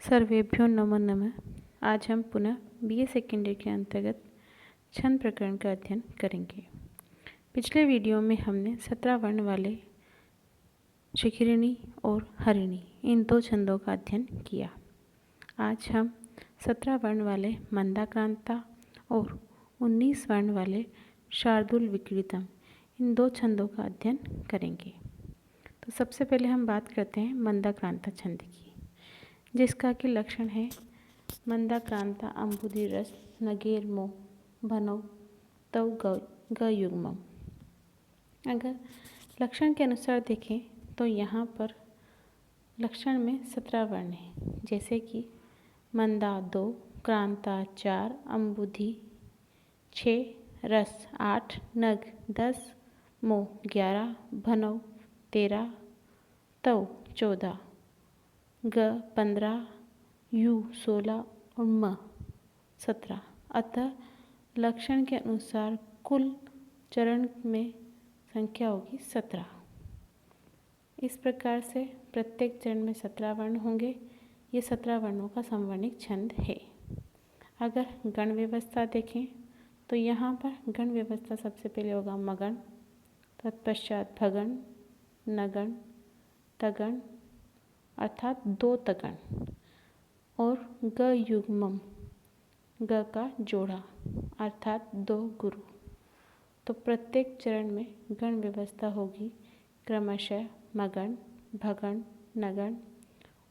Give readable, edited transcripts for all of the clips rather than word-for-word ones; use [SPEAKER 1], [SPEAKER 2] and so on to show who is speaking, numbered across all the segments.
[SPEAKER 1] सर्वेभ्यो नमो नमः। आज हम पुनः बीए सेकेंडरी के अंतर्गत छंद प्रकरण का अध्ययन करेंगे। पिछले वीडियो में हमने 17 वर्ण वाले शिखरिणी और हरिणी इन दो छंदों का अध्ययन किया। आज हम 17 वर्ण वाले मंदाक्रांता और 19 वर्ण वाले शार्दूल विक्रीतम इन दो छंदों का अध्ययन करेंगे। तो सबसे पहले हम बात करते हैं मंदाक्रांता छंद की, जिसका कि लक्षण है मंदाक्रांता अंबुधि रस नगेर मो भनौ तव ग युग्मम। अगर लक्षण के अनुसार देखें तो यहाँ पर लक्षण में 17 वर्ण हैं, जैसे कि मंदा 2, क्रांता 4, अंबुधि 6, रस 8, नग 10, मो 11, भनौ 13, तव 14, ग 15, यू 16 और म 17। अतः लक्षण के अनुसार कुल चरण में संख्या होगी 17। इस प्रकार से प्रत्येक चरण में 17 वर्ण होंगे। ये 17 वर्णों का समवर्णिक छंद है। अगर गण व्यवस्था देखें तो यहाँ पर गण व्यवस्था सबसे पहले होगा मगण, तत्पश्चात भगण, नगण, तगण अर्थात 2 तगण और ग युग्मम ग का जोड़ा अर्थात 2 गुरु। तो प्रत्येक चरण में गण व्यवस्था होगी क्रमशः मगण, भगण, नगण,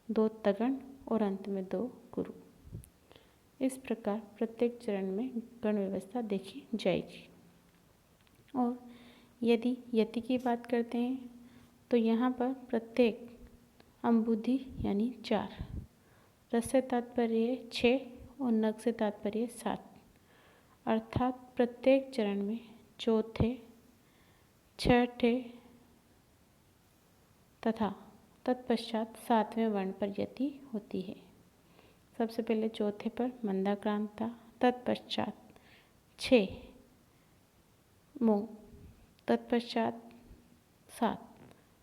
[SPEAKER 1] 2 तगण और अंत में 2 गुरु। इस प्रकार प्रत्येक चरण में गण व्यवस्था देखी जाएगी। और यदि यति की बात करते हैं तो यहाँ पर प्रत्येक अंबुधि यानी 4, रस से तात्पर्य 6 और नग से तात्पर्य 7, अर्थात प्रत्येक चरण में चौथे, छठे तथा तत्पश्चात 7वें वर्ण पर यति होती है। सबसे पहले चौथे पर मंदाक्रांता, तत्पश्चात 6 मो, तत्पश्चात 7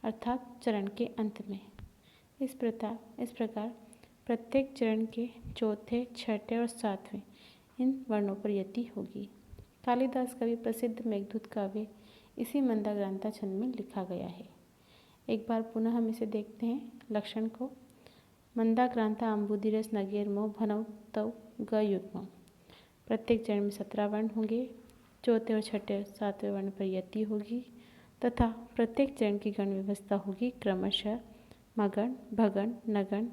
[SPEAKER 1] अर्थात चरण के अंत में। इस प्रकार प्रत्येक चरण के चौथे, छठे और 7वें इन वर्णों पर यति होगी। कालिदास का भी प्रसिद्ध मेघदूत काव्य इसी मंदाक्रांता छंद में लिखा गया है। एक बार पुनः हम इसे देखते हैं लक्षण को। मंदाक्रांता अंबुधि रस नगेर मो भनौ तव ग युग्मम। प्रत्येक चरण में 17 वर्ण होंगे। चौथे और छठे और 7वें वर्ण पर यति होगी तथा प्रत्येक चरण की गण व्यवस्था होगी क्रमशः मगण, भगण, नगण,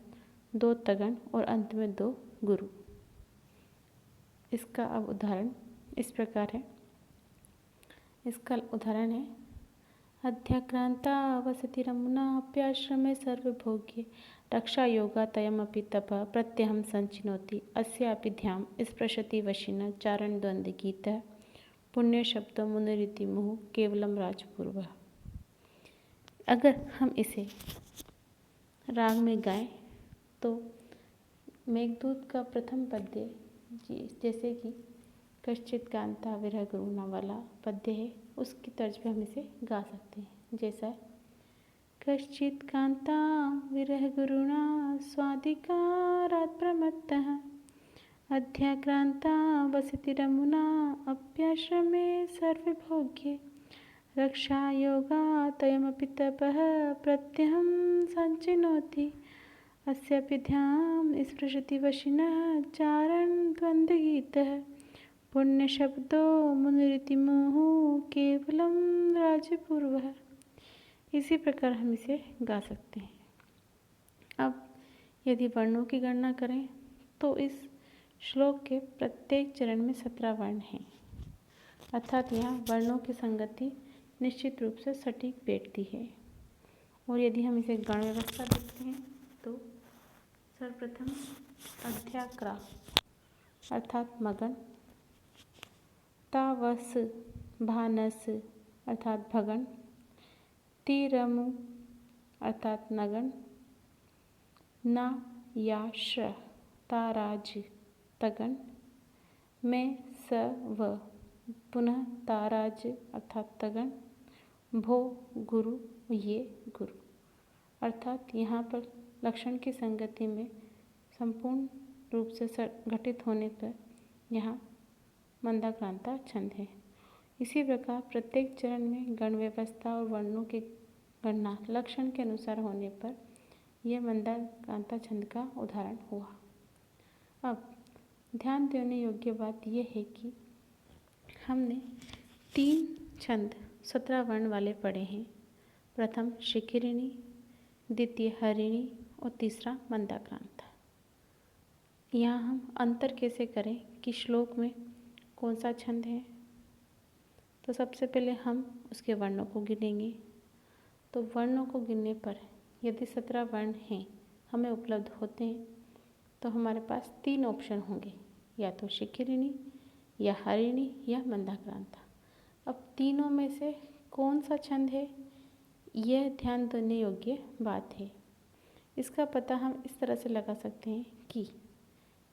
[SPEAKER 1] 2 तगण और अंत में 2 गुरु। इसका अब उदाहरण इस प्रकार है। इसका उदाहरण है अध्याक्रांता वसति रमुना अप्याश्रमे सर्वभोग्ये रक्षा योगा तयमपि तपः प्रत्यहं संचिनोति अस्यापि ध्याम स्पृशति वशिनः चारण द्वंद्व गीतः पुण्य शब्दों मुनिरिति मुहुः केवलम राजपूर्वः। अगर हम इसे राग में गाएं तो मेघदूत का प्रथम पद्य जैसे कि कश्चित् कांता विरह गुरुणा वाला पद्य है, उसकी तर्ज पे हम इसे गा सकते हैं। जैसा कश्चित् कांता विरह गुरुणा स्वादिकारात् प्रमत्तः अध्याक्रांता वसति रमुना अप्याश्रमे सर्वभोग्ये रक्षा योगा तयमपि तपः प्रत्यहं संचिनोति अस्यापि ध्याम स्पृशति वशिनः चारण द्वंद्वगीतः पुण्यशब्दो मुनिरिति मुहुः केवलम राजपूर्वः। इसी प्रकार हम इसे गा सकते हैं। अब यदि वर्णों की गणना करें तो इस श्लोक के प्रत्येक चरण में 17 वर्ण हैं, अर्थात यहाँ वर्णों की संगति निश्चित रूप से सटीक बैठती है। और यदि हम इसे गण व्यवस्था देखते हैं तो सर्वप्रथम अध्याक्रा अर्थात मगन, तावस भानस अर्थात भगन, तिरमु अर्थात नगन, ना याश ताराज तगन, में स व पुनः ताराज अर्थात तगन, भो गुरु ये गुरु। अर्थात यहाँ पर लक्षण की संगति में संपूर्ण रूप से घटित होने पर यहाँ मंदाक्रांता छंद है। इसी प्रकार प्रत्येक चरण में गण व्यवस्था और वर्णों की गणना लक्षण के अनुसार होने पर यह मंदाक्रांता छंद का उदाहरण हुआ। अब ध्यान देने योग्य बात यह है कि हमने 3 छंद 17 वर्ण वाले पढ़े हैं। प्रथम शिखरिणी, द्वितीय हरिणी और तीसरा मंदाक्रांता। यहाँ हम अंतर कैसे करें कि श्लोक में कौन सा छंद है। तो सबसे पहले हम उसके वर्णों को गिनेंगे। तो वर्णों को गिनने पर यदि 17 वर्ण हैं हमें उपलब्ध होते हैं तो हमारे पास 3 ऑप्शन होंगे, या तो शिखरिणी या हरिणी या मंदाक्रांता। अब तीनों में से कौन सा छंद है यह ध्यान देने योग्य बात है। इसका पता हम इस तरह से लगा सकते हैं कि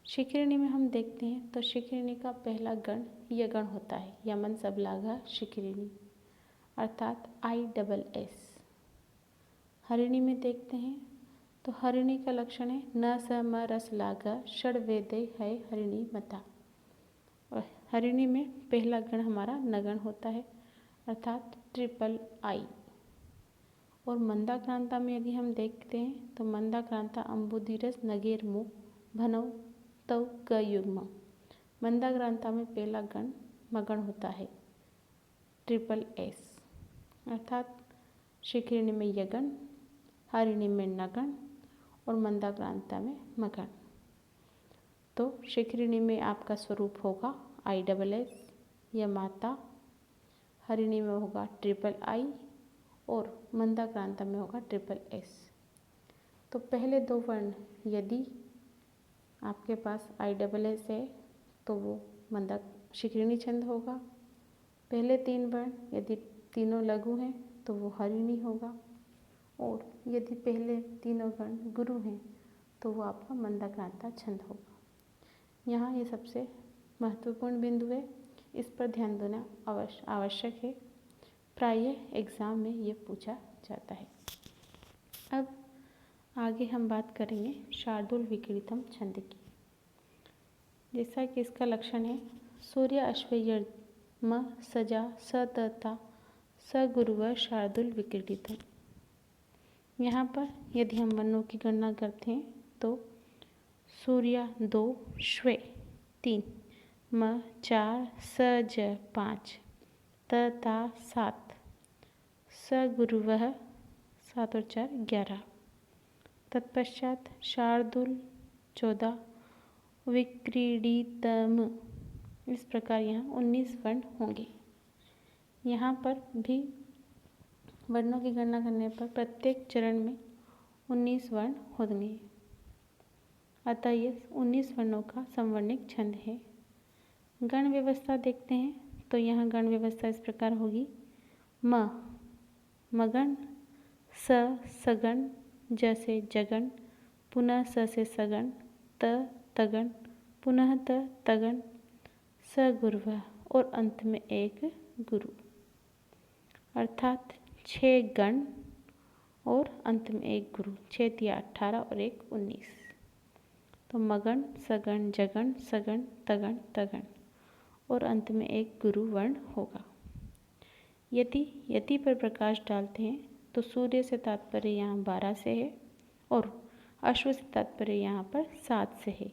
[SPEAKER 1] शिखरिणी में हम देखते हैं तो शिखरिणी का पहला गण यगण होता है, यमन सबलाघा शिखरिणी अर्थात ISS। हरिणी में देखते हैं तो हरिणी का लक्षण है न स म रस लागा षड वेदय है हरिणी मता। और हरिणी में पहला गण हमारा नगण होता है अर्थात III। और मंदाक्रांता में यदि हम देखते हैं तो मंदाक्रांता अम्बुधिरस नगेर मुख भनव तव ग युग्म। मंदाक्रांता में पहला गण मगण होता है SS अर्थात शिखरिणी में यगण, हरिणी में नगण और मंदाक्रांता में मगण। तो शिखरिणी में आपका स्वरूप होगा ISS या माता, हरिणी में होगा III और मंदाक्रांता में होगा SS। तो पहले 2 वर्ण यदि आपके पास ISS है तो वो शिखरिणी छंद होगा। पहले 3 वर्ण यदि तीनों लघु हैं तो वो हरिणी होगा। और यदि पहले तीनों गण गुरु हैं तो वो आपका मंदाक्रांता छंद होगा। यहाँ ये सबसे महत्वपूर्ण बिंदु है, इस पर ध्यान देना आवश्यक है। प्रायः एग्ज़ाम में ये पूछा जाता है। अब आगे हम बात करेंगे शार्दूल विक्रीतम छंद की। जैसा कि इसका लक्षण है सूर्य अश्वयर् म सजा सतता सगुरुव शार्दूल विक्रीतम। यहाँ पर यदि हम वर्णों की गणना करते हैं तो सूर्य 2, श्वे 3, म 4, सज 5, तता 7, सगुरुवः 7 और 4 11। तत्पश्चात शार्दूल 14, विक्रीडितम। इस प्रकार यहाँ 19 वर्ण होंगे। यहाँ पर भी वर्णों की गणना करने पर प्रत्येक चरण में 19 वर्ण होंगे। अतः ये 19 वर्णों का समवर्णिक छंद है। गण व्यवस्था देखते हैं तो यहाँ गण व्यवस्था इस प्रकार होगी म मगण, स सगण, ज से जगण, पुनः स से सगण, त तगण, पुनः त तगण, स गुरुव और अंत में एक गुरु अर्थात 6 गण और अंत में एक गुरु। 6 या 18 और 1 19। तो मगण, सगण, जगण, सगण, तगण, तगण और अंत में एक गुरु वर्ण होगा। यदि पर प्रकाश डालते हैं तो सूर्य से तात्पर्य यहाँ 12 से है और अश्व से तात्पर्य यहाँ पर 7 से है।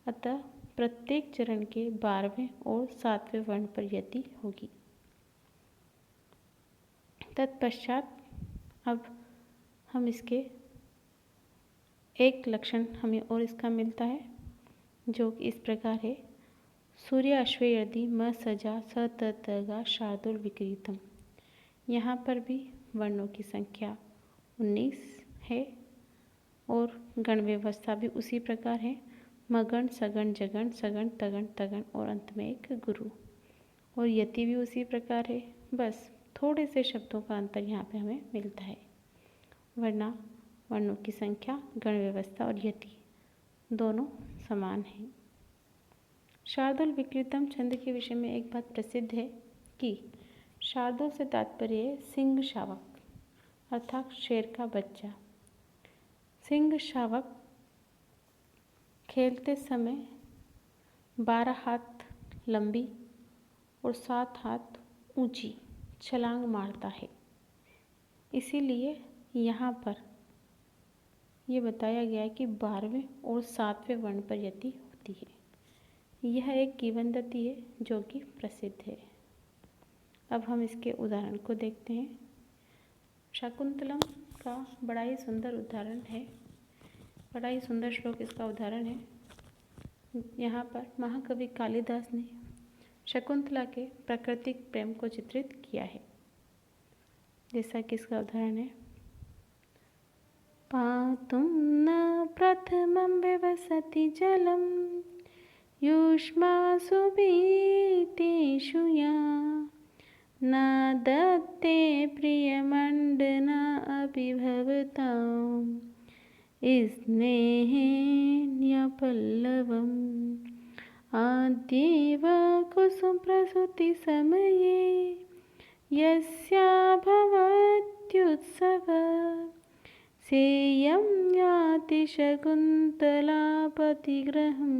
[SPEAKER 1] अतः प्रत्येक चरण के 12वें और 7वें वर्ण पर यति होगी। तत्पश्चात अब हम इसके एक लक्षण हमें और इसका मिलता है जो इस प्रकार है सूर्य अश्वे यदि म सजा स तगा शार्दूल विक्रीतम। यहाँ पर भी वर्णों की संख्या 19 है और गण व्यवस्था भी उसी प्रकार है मगण, सगण, जगण, सगण, तगण, तगण और अंत में एक गुरु। और यति भी उसी प्रकार है, बस थोड़े से शब्दों का अंतर यहाँ पे हमें मिलता है, वरना वर्णों की संख्या, गण व्यवस्था और यति दोनों समान हैं। शार्दूल विक्रीतम छंद के विषय में एक बात प्रसिद्ध है कि शार्दूल से तात्पर्य है सिंह शावक अर्थात शेर का बच्चा। सिंह शावक खेलते समय 12 हाथ लंबी और 7 हाथ ऊंची छलांग मारता है। इसीलिए यहाँ पर ये बताया गया है कि 12वें और 7वें वर्ण पर यति होती है। यह एक किंवदंती है जो कि प्रसिद्ध है। अब हम इसके उदाहरण को देखते हैं। शाकुंतलम का बड़ा ही सुंदर उदाहरण है, बड़ा ही सुंदर श्लोक इसका उदाहरण है। यहाँ पर महाकवि कालिदास ने शकुंतला के प्राकृतिक प्रेम को चित्रित किया है। जैसा कि इसका उदाहरण है, पातुं न प्रथमं विवसति जलं युष्मासु भीतेषु या न दत्ते प्रियमण्डना अपि भवतां स्नेहेन्यपल्लवम् आद्येव कुसुमप्रसूतिसमये यस्या भवत्युत्सव सेयं याति शकुन्तलापतिगृहं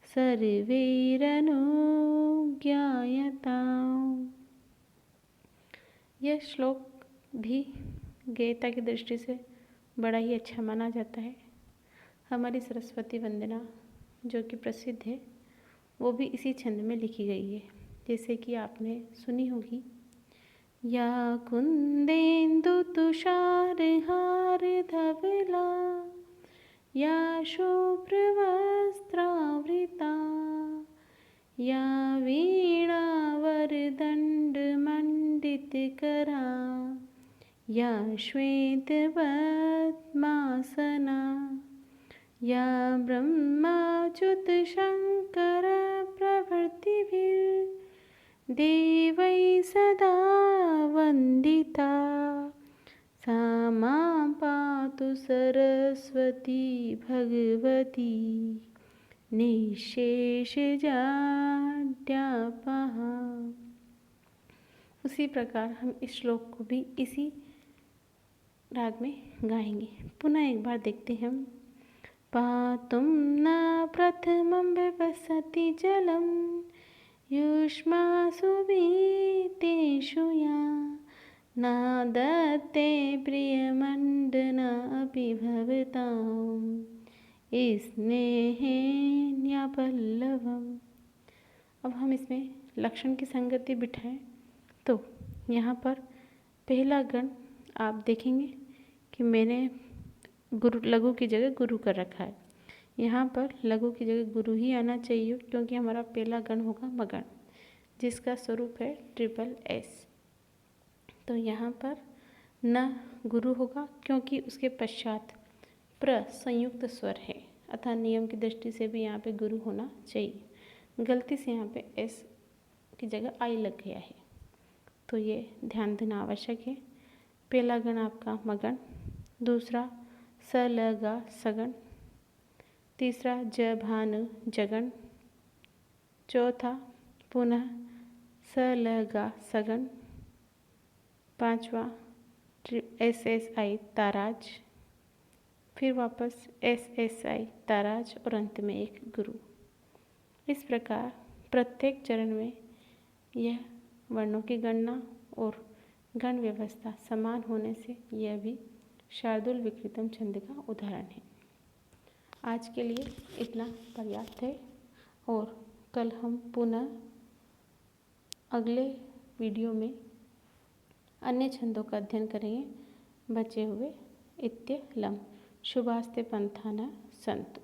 [SPEAKER 1] सर्वैरनुज्ञायताम्। यह श्लोक भी गीता की दृष्टि से बड़ा ही अच्छा माना जाता है। हमारी सरस्वती वंदना जो कि प्रसिद्ध है, वो भी इसी छंद में लिखी गई है। जैसे कि आपने सुनी होगी, या कुंदेन्दु तुषारहार धवला या शुभ्रवस्त्रावृता या वीणावरदण्डमण्डितकरा या श्वेतपद्मासना या ब्रह्माच्युतशङ्करप्रभृतिभिर्देवैः सदा वन्दिता सा मां पातु सरस्वती भगवती निःशेषजाड्यापहा। उसी प्रकार हम इस श्लोक को भी इसी राग में गाएंगे। पुनः एक बार देखते हैं हम। पातुं न प्रथमं विवसति जलं युष्मासु भीतेषु या न दत्ते प्रियमण्डना अपि भवतां स्नेहेन्यपल्लवम्। अब हम इसमें लक्षण की संगति बिठाएं तो यहाँ पर पहला गण आप देखेंगे कि मैंने गुरु लघु की जगह गुरु कर रखा है। यहाँ पर लघु की जगह गुरु ही आना चाहिए, क्योंकि हमारा पहला गण होगा मगण, जिसका स्वरूप है ट्रिपल एस। तो यहाँ पर न गुरु होगा, क्योंकि उसके पश्चात प्र संयुक्त स्वर है, अतः नियम की दृष्टि से भी यहाँ पे गुरु होना चाहिए। गलती से यहाँ पे एस की जगह आई लग गया है, तो ये ध्यान देना आवश्यक है। पहला गण आपका मगण, दूसरा स ल ग सगण, तीसरा ज भान जगण, चौथा पुनः स ल ग सगण, पांचवा एस एस आई ताराज, फिर वापस एस एस आई ताराज और अंत में एक गुरु। इस प्रकार प्रत्येक चरण में यह वर्णों की गणना और गण व्यवस्था समान होने से यह भी शार्दूल विकृतम छंद का उदाहरण है। आज के लिए इतना पर्याप्त है और कल हम पुनः अगले वीडियो में अन्य छंदों का अध्ययन करेंगे। बचे हुए इत्य लम शुभास्ते पंथा न संतु।